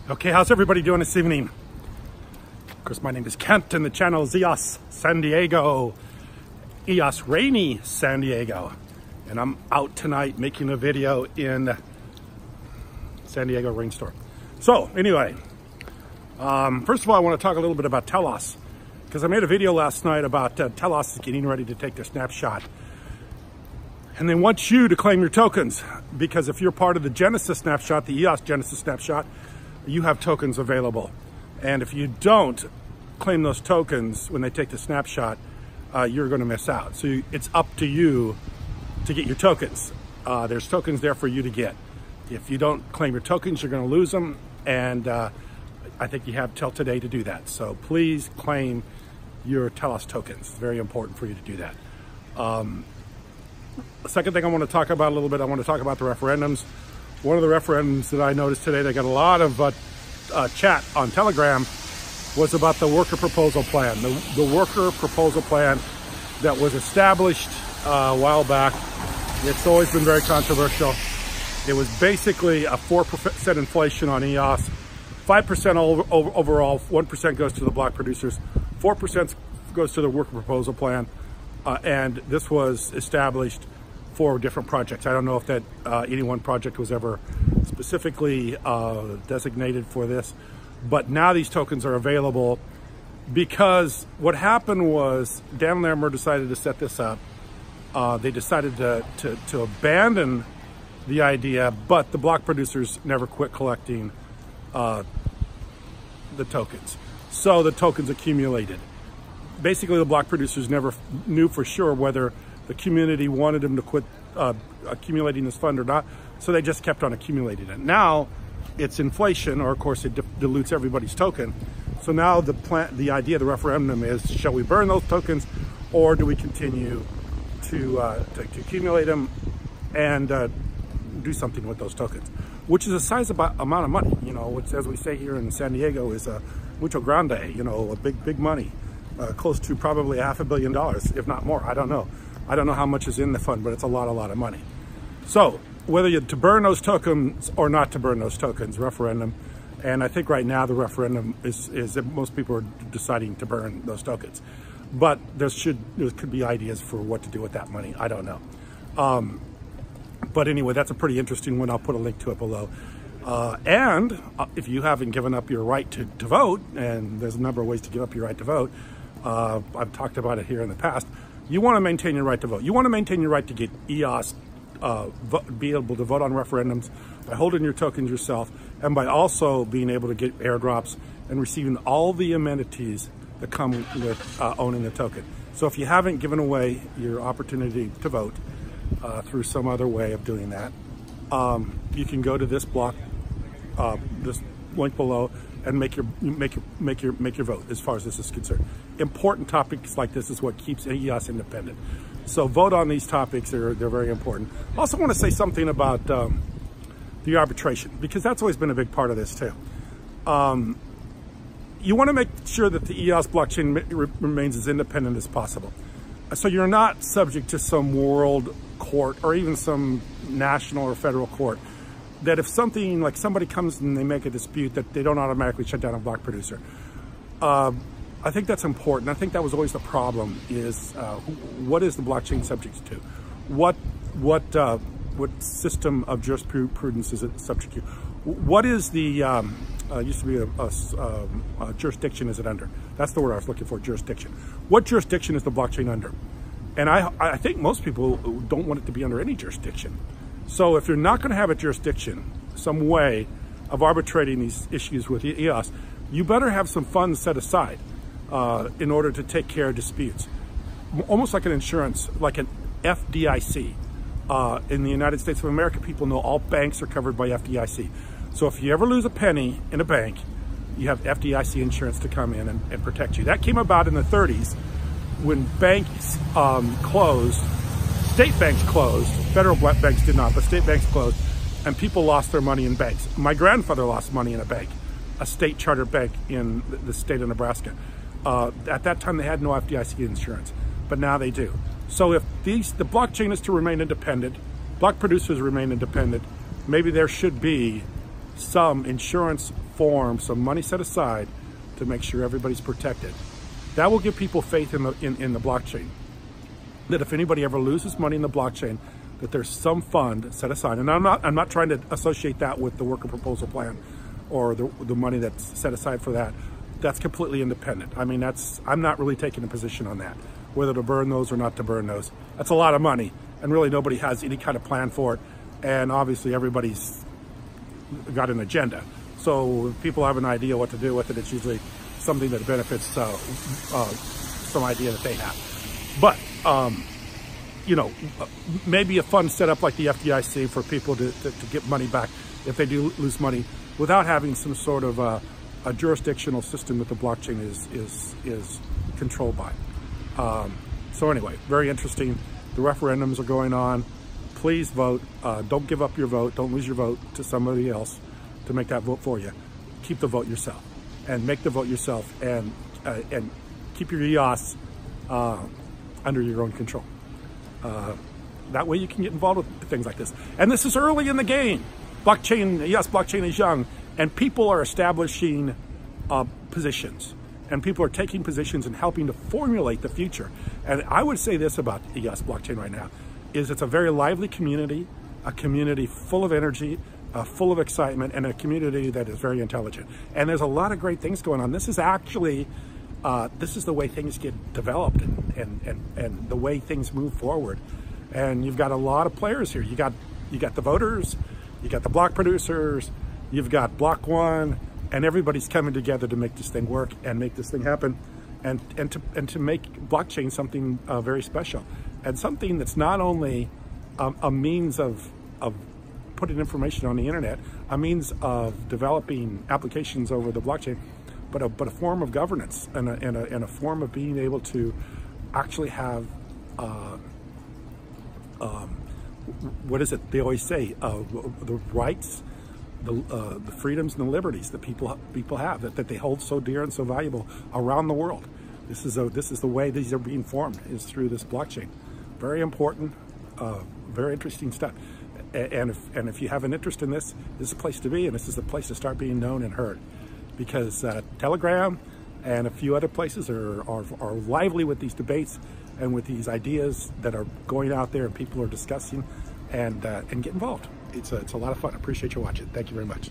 Okay, how's everybody doing this evening? Of course, my name is Kent and the channel is EOS San Diego. EOS rainy San Diego. And I'm out tonight making a video in San Diego rainstorm. So anyway, first of all, I want to talk a little bit about Telos, because I made a video last night about Telos is getting ready to take their snapshot. And they want you to claim your tokens, because if you're part of the Genesis snapshot, the EOS Genesis snapshot, you have tokens available. And if you don't claim those tokens when they take the snapshot, you're going to miss out. So it's up to you to get your tokens. There's tokens there for you to get. If you don't claim your tokens, you're going to lose them. And I think you have till today to do that. So please claim your Telos tokens. It's very important for you to do that. The second thing I want to talk about a little bit, I want to talk about the referendums. One of the referendums that I noticed today, they got a lot of chat on Telegram, was about the worker proposal plan. The worker proposal plan that was established a while back. It's always been very controversial. It was basically a 4% inflation on EOS, 5% overall, 1% goes to the block producers, 4% goes to the worker proposal plan, and this was established for different projects. I don't know if that any one project was ever specifically designated for this, but now these tokens are available because what happened was Dan Lambert decided to set this up. They decided to abandon the idea, but the block producers never quit collecting the tokens. So the tokens accumulated. Basically, the block producers never knew for sure whether the community wanted them to quit accumulating this fund or not, so they just kept on accumulating it. Now it's inflation, or of course it dilutes everybody's token. So now the idea of the referendum is, shall we burn those tokens, or do we continue to accumulate them and do something with those tokens, which is a sizable amount of money. You know, which, as we say here in San Diego, is a mucho grande. You know, a big money, close to probably $500 million, if not more. I don't know. I don't know how much is in the fund, but it's a lot of money. So whether you to burn those tokens or not to burn those tokens, referendum. And I think right now the referendum is that most people are deciding to burn those tokens. But there could be ideas for what to do with that money. I don't know. But anyway, that's a pretty interesting one. I'll put a link to it below. And if you haven't given up your right to vote, and there's a number of ways to give up your right to vote, I've talked about it here in the past. You want to maintain your right to vote. You want to maintain your right to get EOS, be able to vote on referendums by holding your tokens yourself, and by also being able to get airdrops and receiving all the amenities that come with owning the token. So if you haven't given away your opportunity to vote through some other way of doing that, you can go to this block, this link below, and make your vote as far as this is concerned. Important topics like this is what keeps EOS independent. So vote on these topics, they're very important. I also want to say something about the arbitration, because that's always been a big part of this too. You want to make sure that the EOS blockchain remains as independent as possible. So you're not subject to some world court or even some national or federal court, that if something like somebody comes and they make a dispute, that they don't automatically shut down a block producer. I think that's important. I think that was always the problem, is what is the blockchain subject to? What system of jurisprudence is it subject to? What is the, used to be a jurisdiction is it under? That's the word I was looking for, jurisdiction. What jurisdiction is the blockchain under? And I think most people don't want it to be under any jurisdiction. So if you're not going to have a jurisdiction, some way of arbitrating these issues with EOS, you better have some funds set aside in order to take care of disputes. Almost like an insurance, like an FDIC. In the United States of America, people know all banks are covered by FDIC. So if you ever lose a penny in a bank, you have FDIC insurance to come in and protect you. That came about in the 30s when banks closed. State banks closed, federal banks did not, but state banks closed, and people lost their money in banks. My grandfather lost money in a bank, a state chartered bank in the state of Nebraska. At that time, they had no FDIC insurance, but now they do. So if the blockchain is to remain independent, block producers remain independent, maybe there should be some insurance form, some money set aside to make sure everybody's protected. That will give people faith in the blockchain. That if anybody ever loses money in the blockchain, that there's some fund set aside. And I'm not trying to associate that with the worker proposal plan or the money that's set aside for that. That's completely independent. I mean, I'm not really taking a position on that, whether to burn those or not to burn those. That's a lot of money, and really nobody has any kind of plan for it. And obviously everybody's got an agenda. So if people have an idea what to do with it, it's usually something that benefits some idea that they have. But, you know, maybe a fund set up like the FDIC for people to get money back if they do lose money without having some sort of a jurisdictional system that the blockchain is controlled by. So anyway, very interesting. The referendums are going on. Please vote. Don't give up your vote. Don't lose your vote to somebody else to make that vote for you. Keep the vote yourself, and make the vote yourself, and keep your EOS under your own control. That way you can get involved with things like this. And this is early in the game. Blockchain, yes, blockchain is young, and people are establishing positions, and people are taking positions and helping to formulate the future. And I would say this about EOS blockchain right now, is it's a very lively community, a community full of energy, full of excitement, and a community that is very intelligent. And there's a lot of great things going on. This is actually, this is the way things get developed and the way things move forward. And you've got a lot of players here. You got the voters, you got the block producers, you've got Block One, and everybody's coming together to make this thing work and make this thing happen, and to make blockchain something very special, and something that's not only a means of putting information on the internet, a means of developing applications over the blockchain, but a form of governance and a form of being able to actually have what is it they always say, the rights, the freedoms and the liberties that people have, that they hold so dear and so valuable around the world. This is the way these are being formed, is through this blockchain. Very important, very interesting stuff. And if you have an interest in this is a place to be, and this is a place to start being known and heard, because Telegram and a few other places are lively with these debates and with these ideas that are going out there and people are discussing, and get involved. It's a lot of fun. I appreciate you watching. Thank you very much.